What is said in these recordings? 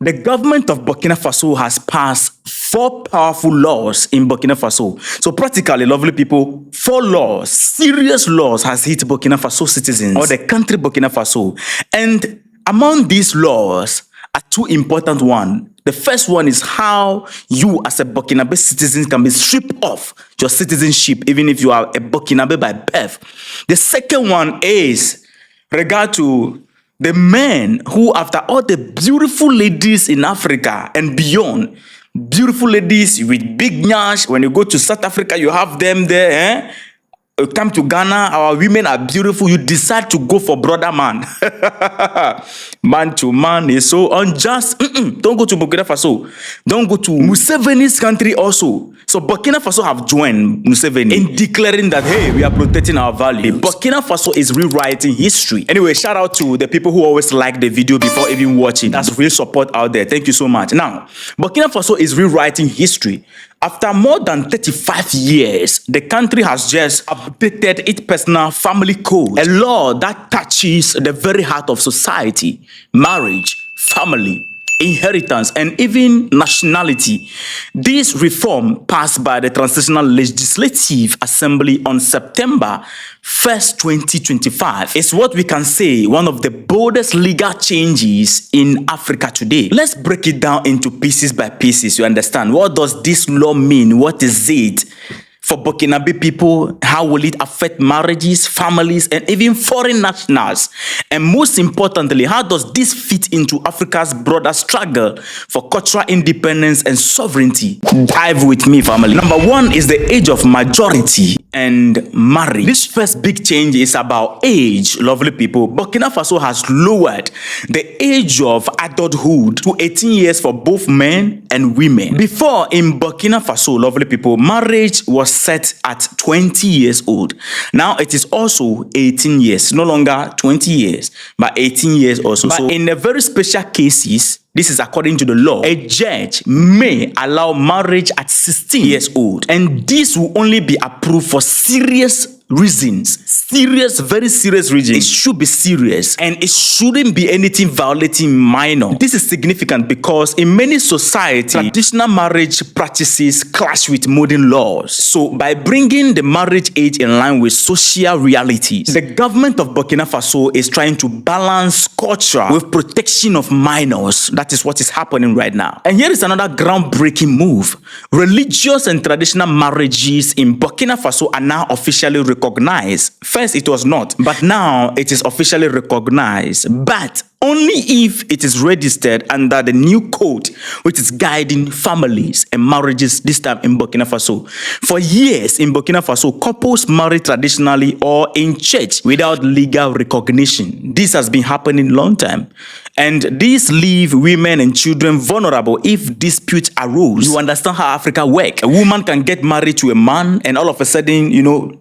The government of Burkina Faso has passed 4 powerful laws in Burkina Faso. So practically, lovely people, 4 laws, serious laws has hit Burkina Faso citizens or the country Burkina Faso. And among these laws are 2 important ones. The first one is how you as a Burkinabe citizen can be stripped off your citizenship even if you are a Burkinabe by birth. The second one is regard to the men who, after all the beautiful ladies in Africa and beyond, beautiful ladies with big nyash, when you go to South Africa, you have them there, You come to Ghana, our women are beautiful, you decide to go for brother man. Man to man is so unjust. Don't go to Burkina Faso. Don't go to Museveni's country also. So Burkina Faso have joined Museveni in declaring that, hey, we are protecting our values. Burkina Faso is rewriting history. Anyway, shout out to the people who always like the video before even watching. That's real support out there. Thank you so much. Now, Burkina Faso is rewriting history. After more than 35 years, the country has just updated its personal family code, a law that touches the very heart of society, marriage, family, inheritance, and even nationality. This reform passed by the Transitional Legislative Assembly on September 1st, 2025 is what we can say one of the boldest legal changes in Africa today. Let's break it down into pieces by pieces. You understand? What does this law mean? What is it for Burkinabe people? How will it affect marriages, families, and even foreign nationals? And most importantly, how does this fit into Africa's broader struggle for cultural independence and sovereignty? Dive with me, family. Number 1 is the age of majority and marriage. This first big change is about age, lovely people. Burkina Faso has lowered the age of adulthood to 18 years for both men and women. Before, in Burkina Faso, lovely people, marriage was set at 20 years old. Now it is also 18 years, no longer 20 years, but 18 years also. But in the very special cases, this is according to the law, a judge may allow marriage at 16 years old. And this will only be approved for serious reasons. Serious, very serious reasons. It should be serious. And it shouldn't be anything violating minor. This is significant because in many societies, traditional marriage practices clash with modern laws. So by bringing the marriage age in line with social realities, the government of Burkina Faso is trying to balance culture with protection of minors. That is what is happening right now. And here is another groundbreaking move. Religious and traditional marriages in Burkina Faso are now officially recognized. First, it was not, but now it is officially recognized. But only if it is registered under the new code, which is guiding families and marriages, this time in Burkina Faso. For years in Burkina Faso, couples marry traditionally or in church without legal recognition. This has been happening a long time. And this leave women and children vulnerable if disputes arose. You understand how Africa works. A woman can get married to a man and all of a sudden,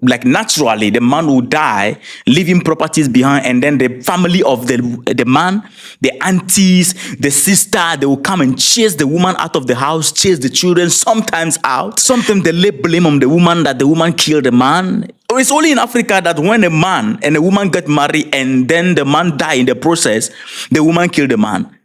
like naturally, the man will die, leaving properties behind, and then the family of the man, the aunties, the sister, they will come and chase the woman out of the house, chase the children, sometimes out. Sometimes they lay blame on the woman that the woman killed the man. It's only in Africa that when a man and a woman get married and then the man die in the process, the woman killed the man.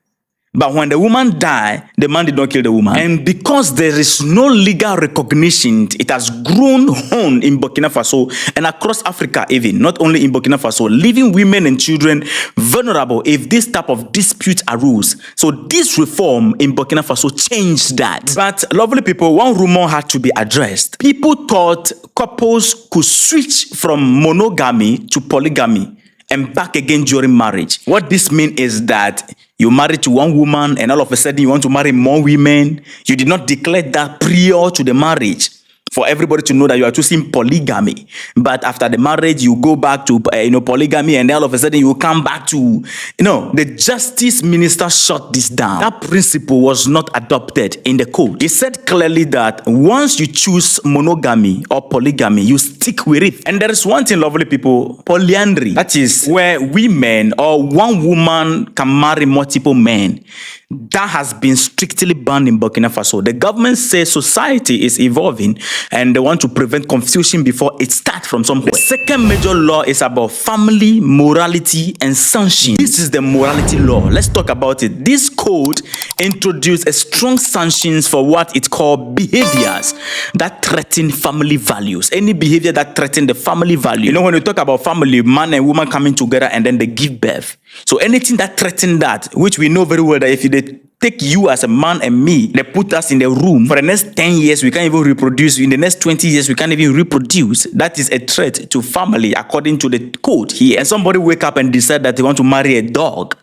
But when the woman died, the man did not kill the woman. And because there is no legal recognition, it has grown on in Burkina Faso and across Africa even, not only in Burkina Faso, leaving women and children vulnerable if this type of dispute arose. So this reform in Burkina Faso changed that. But lovely people, one rumor had to be addressed. People thought couples could switch from monogamy to polygamy and back again during marriage. What this means is that you married to one woman and all of a sudden you want to marry more women. You did not declare that prior to the marriage for everybody to know that you are choosing polygamy. But after the marriage, you go back to polygamy, and then all of a sudden you come back to, the justice minister shut this down. That principle was not adopted in the code. It said clearly that once you choose monogamy or polygamy, you stick with it. And there is one thing, lovely people, polyandry. That is where women or one woman can marry multiple men. That has been strictly banned in Burkina Faso. The government says society is evolving and they want to prevent confusion before it starts from somewhere. The second major law is about family, morality, and sanctions. This is the morality law. Let's talk about it. This code introduced a strong sanctions for what it called behaviors that threaten family values. Any behavior that threaten the family value. You know, when we talk about family, man and woman coming together and then they give birth. So anything that threatens that, which we know very well that if they take you as a man and me, they put us in the room for the next 10 years, we can't even reproduce. In the next 20 years, we can't even reproduce. That is a threat to family according to the code here. And somebody wake up and decide that they want to marry a dog.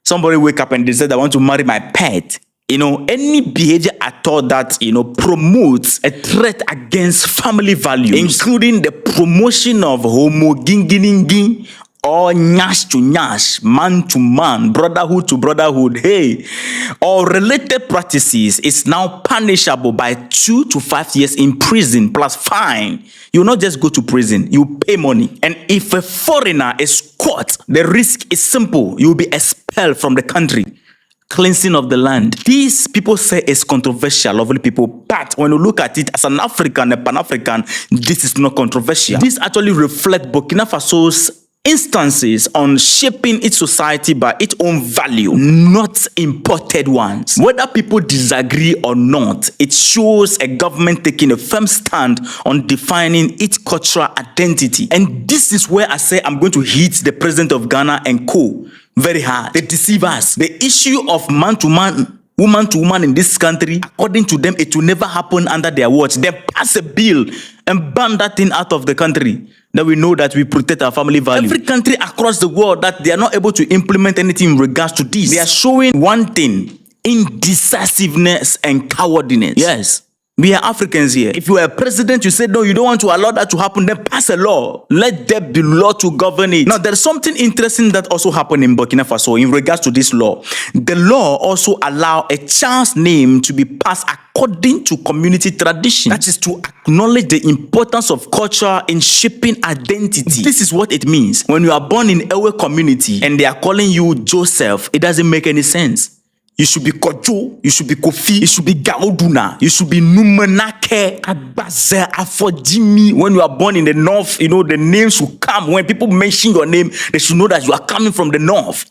Somebody wake up and decide I want to marry my pet. You know, any behavior at all that, you know, promotes a threat against family values, including the promotion of homoginginingi, or nyash to nyash, man to man, brotherhood to brotherhood, hey, or related practices is now punishable by 2 to 5 years in prison plus fine. You will not just go to prison, you pay money. And if a foreigner is caught, the risk is simple. You will be expelled from the country. Cleansing of the land. These people say it's controversial, lovely people, but when you look at it as an African, a Pan-African, this is not controversial. This actually reflects Burkina Faso's instances on shaping its society by its own value, not imported ones. Whether people disagree or not, it shows a government taking a firm stand on defining its cultural identity. And this is where I say I'm going to hit the president of Ghana and co. very hard. They deceive us. The issue of man to man, woman to woman in this country, according to them, it will never happen under their watch. They pass a bill and ban that thing out of the country. Then we know that we protect our family value. Every country across the world that they are not able to implement anything in regards to this, they are showing one thing: indecisiveness and cowardliness. Yes. We are Africans here. If you are a president, you say, no, you don't want to allow that to happen, then pass a law. Let there be law to govern it. Now, there's something interesting that also happened in Burkina Faso in regards to this law. The law also allows a child's name to be passed according to community tradition. That is to acknowledge the importance of culture in shaping identity. This is what it means. When you are born in Ewe community and they are calling you Joseph, it doesn't make any sense. You should be Kojo, you should be Kofi, you should be Gauduna, you should be Numanake, Agbaze, Afojimi. When you are born in the north, you know, the name should come. When people mention your name, they should know that you are coming from the north.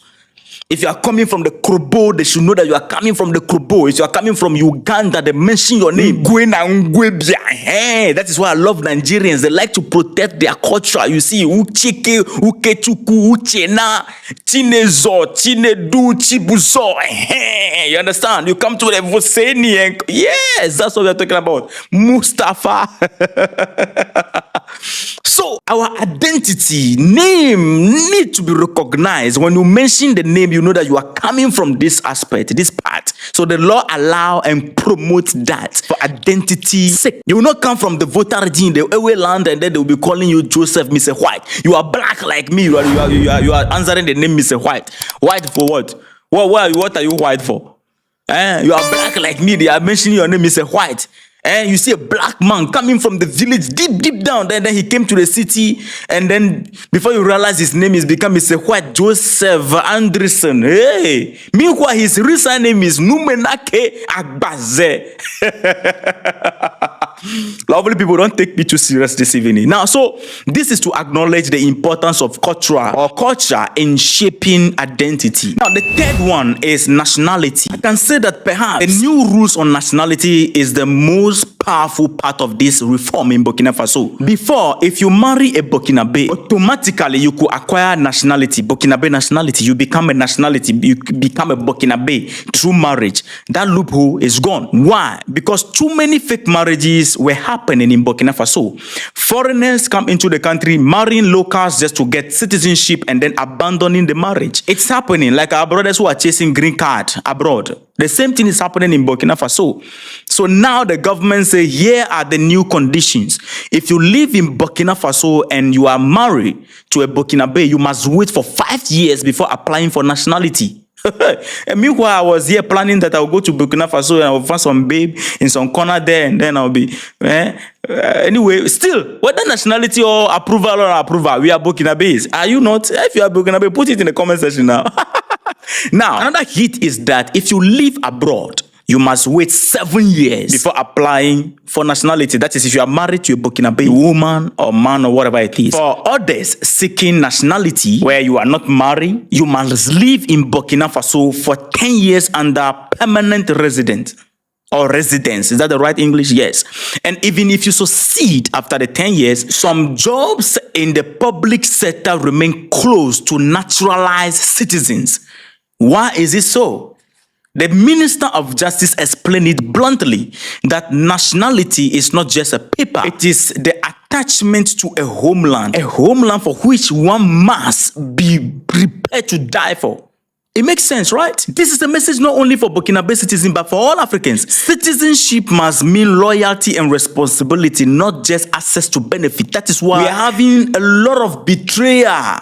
If you are coming from the Krobo, they should know that you are coming from the Krobo. If you are coming from Uganda, they mention your name. That is why I love Nigerians. They like to protect their culture. You see, Uchike, Ukechuku, Uchena, Chinezo, Chinedu, Chibuzo. You understand? You come to the Voseni and yes, that's what we are talking about. Mustafa. So our identity, name need to be recognized. When you mention the name, you know that you are coming from this aspect, this part. So the law allow and promote that for identity sake. You will not come from the voter regime, the Ewe land, and then they will be calling you Joseph, Mr. White. You are black like me. You are answering the name Mr. White. White for what? What are you white for? You are black like me. They are mentioning your name Mr. White. And you see a black man coming from the village deep down. Then he came to the city. And then before you realize his name is become Mr. White Joseph Anderson. Hey. Meanwhile, his real name is Numenake Agbaze. Lovely people, don't take me too serious this evening. Now, so this is to acknowledge the importance of culture in shaping identity. Now, the third one is nationality. I can say that perhaps the new rules on nationality is the most powerful part of this reform in Burkina Faso. Before, if you marry a Burkinabe, automatically you could acquire nationality, Burkinabe nationality. You become a nationality, you become a Burkinabe through marriage. That loophole is gone. Why? Because too many fake marriages were happening in Burkina Faso. Foreigners come into the country, marrying locals just to get citizenship and then abandoning the marriage. It's happening like our brothers who are chasing green card abroad. The same thing is happening in Burkina Faso. So now the government say, here are the new conditions. If you live in Burkina Faso and you are married to a Burkinabe, you must wait for 5 years before applying for nationality. And meanwhile, I was here planning that I'll go to Burkina Faso and I'll find some babe in some corner there, and then I'll be anyway, still, whether nationality or approval, we are Burkinabes. Are you not? If you are Burkinabe, put it in the comment section now. Now, another hit is that if you live abroad, you must wait 7 years before applying for nationality. That is, if you are married to a Burkinabe woman or man or whatever it is. For others seeking nationality where you are not married, you must live in Burkina Faso for 10 years under permanent resident or residence. Is that the right English? Yes. And even if you succeed after the 10 years, some jobs in the public sector remain closed to naturalized citizens. Why is it so? The Minister of Justice explained it bluntly that nationality is not just a paper. It is the attachment to a homeland for which one must be prepared to die for. It makes sense, right? This is a message not only for Burkinabe citizens, but for all Africans. Citizenship must mean loyalty and responsibility, not just access to benefit. That is why we are having a lot of betrayal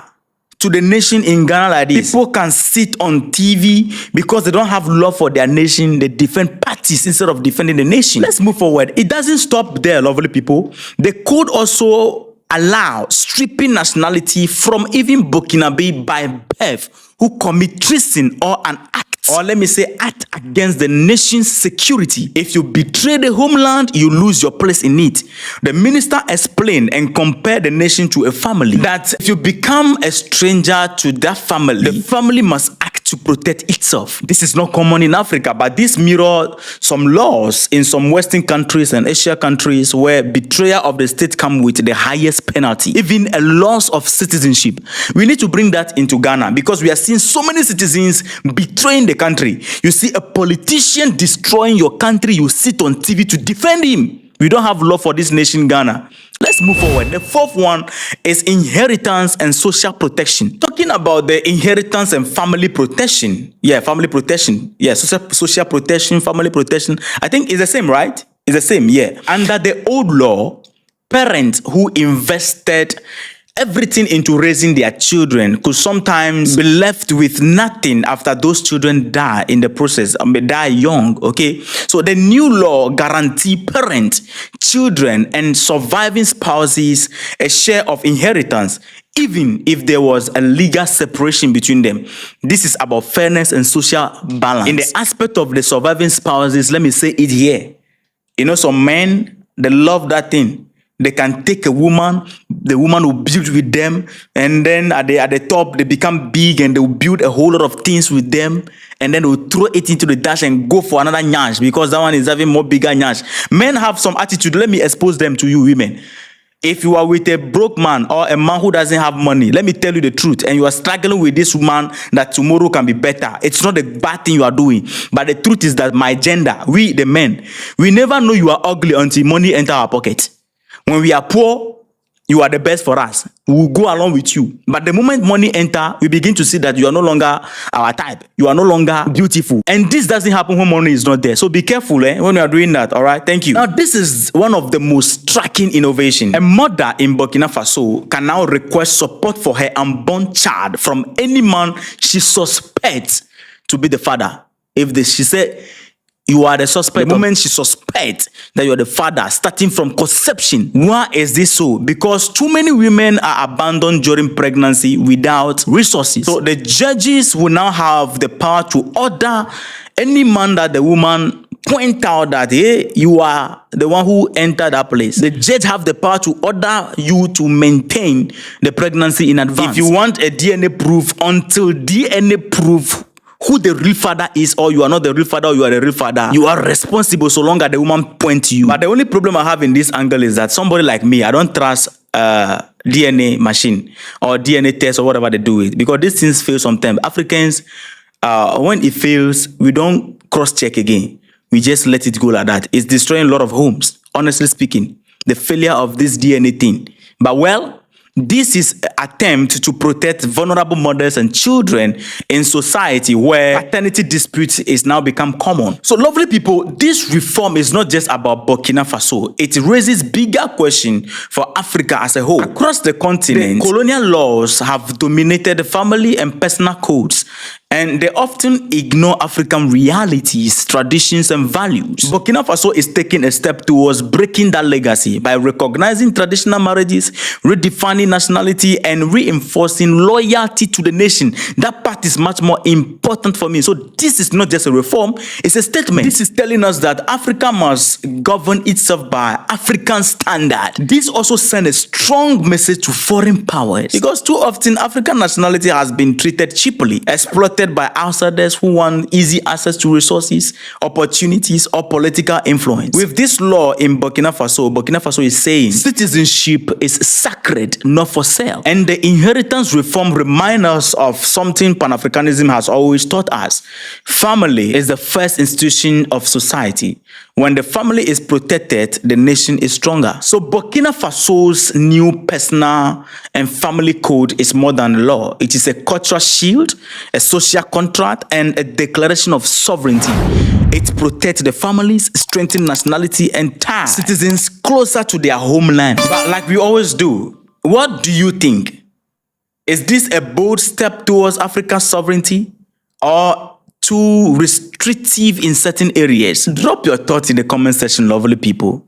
to the nation in Ghana like this. People can sit on TV because they don't have love for their nation. They defend parties instead of defending the nation. Let's move forward. It doesn't stop there, lovely people. The code also allows stripping nationality from even Burkinabe by birth who commit treason or an act, or let me say act against the nation's security. If you betray the homeland, you lose your place in it. The minister explained and compared the nation to a family, that if you become a stranger to that family, the family must act to protect itself. This is not common in Africa, but this mirrors some laws in some Western countries and Asia countries where betrayal of the state come with the highest penalty, even a loss of citizenship. We need to bring that into Ghana because we are seeing so many citizens betraying the country. You see a politician destroying your country, you sit on TV to defend him. We don't have love for this nation, Ghana. Let's move forward. The fourth one is inheritance and social protection. Talking about the inheritance and family protection. Yeah, family protection. Yeah, social protection, family protection. I think it's the same, right? It's the same, yeah. Under the old law, parents who invested everything into raising their children could sometimes be left with nothing after those children die in the process, die young, okay? So the new law guarantees parents, children, and surviving spouses a share of inheritance, even if there was a legal separation between them. This is about fairness and social balance. In the aspect of the surviving spouses, let me say it here. You know, some men, they love that thing. They can take a woman, the woman will build with them, and then at the top, they become big and they will build a whole lot of things with them, and then they will throw it into the dash and go for another nyash because that one is having more bigger nyash. Men have some attitude. Let me expose them to you women. If you are with a broke man or a man who doesn't have money, let me tell you the truth, and you are struggling with this woman that tomorrow can be better, it's not a bad thing you are doing. But the truth is that my gender, we the men, we never know you are ugly until money enter our pocket. When we are poor, you are the best for us. We will go along with you. But the moment money enter, we begin to see that you are no longer our type. You are no longer beautiful. And this doesn't happen when money is not there. So be careful when you are doing that, all right? Thank you. Now, this is one of the most striking innovations. A mother in Burkina Faso can now request support for her unborn child from any man she suspects to be the father. She said, you are the suspect. The moment she suspects that you are the father, starting from conception. Why is this so? Because too many women are abandoned during pregnancy without resources. So the judges will now have the power to order any man that the woman point out that, hey, you are the one who entered that place. The judge have the power to order you to maintain the pregnancy in advance. If you want a DNA proof, until DNA proof who the real father is, or you are not the real father, or you are the real father, you are responsible so long as the woman points to you. But the only problem I have in this angle is that somebody like me, I don't trust DNA machine or DNA test or whatever they do it, because these things fail sometimes. Africans, when it fails, we don't cross-check again. We just let it go like that. It's destroying a lot of homes, honestly speaking, the failure of this DNA thing. But well, this is an attempt to protect vulnerable mothers and children in society where paternity disputes is now become common. So lovely people, this reform is not just about Burkina Faso. It raises bigger questions for Africa as a whole. Across the continent, the colonial laws have dominated the family and personal codes, and they often ignore African realities, traditions, and values. Burkina Faso is taking a step towards breaking that legacy by recognizing traditional marriages, redefining nationality, and reinforcing loyalty to the nation. That part is much more important important for me. So this is not just a reform, it's a statement. This is telling us that Africa must govern itself by African standard. This also sends a strong message to foreign powers, because too often African nationality has been treated cheaply, exploited by outsiders who want easy access to resources, opportunities, or political influence. With this law in Burkina Faso is saying citizenship is sacred, not for sale. And the inheritance reform reminds us of something Pan-Africanism has always taught us. Family is the first institution of society. When the family is protected, the nation is stronger. So Burkina Faso's new personal and family code is more than a law. It is a cultural shield, a social contract, and a declaration of sovereignty. It protects the families, strengthens nationality, and ties citizens closer to their homeland. But like we always do, what do you think? Is this a bold step towards African sovereignty, or too restrictive in certain areas? Drop your thoughts in the comment section, lovely people.